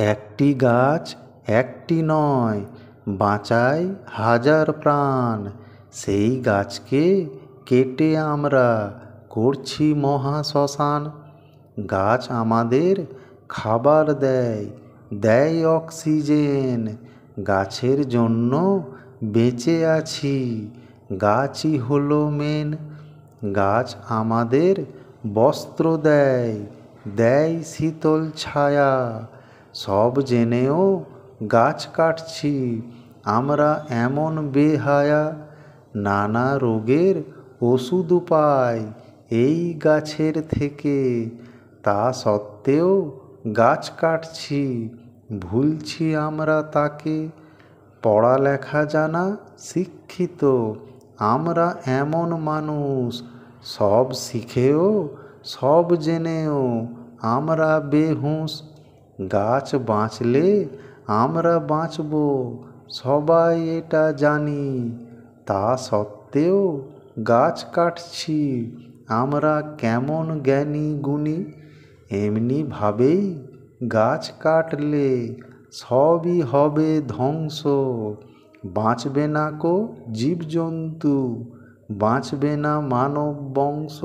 একটি গাছ একটি নয়, বাঁচায় হাজার প্রাণ। সেই গাছকে কেটে আমরা করছি মহাশ্মশান। গাছ আমাদের খাবার দেয়, দেয় অক্সিজেন। গাছের জন্য বেঁচে আছি, গাছই হলো মেন। গাছ আমাদের বস্ত্র দেয়, দেয় শীতল ছায়া। সব জেনেও গাছ কাটছি আমরা এমন বেহায়া। নানা রোগের ওষুধ পাই এই গাছের থেকে, তা সত্ত্বেও গাছ কাটছি, ভুলছি আমরা তাকে। পড়ালেখা জানা শিক্ষিত আমরা এমন মানুষ, সব শিখেও সব জেনেও আমরা বেহুঁশ। গাছ বাঁচলে আমরা বাঁচব সবাই এটা জানি, তা সত্ত্বেও গাছ কাটছি আমরা কেমন জ্ঞানী গুণী। এমনিভাবেই গাছ কাটলে সবই হবে ধ্বংস। বাঁচবে না কো জীবজন্তু, বাঁচবে না মানব বংশ।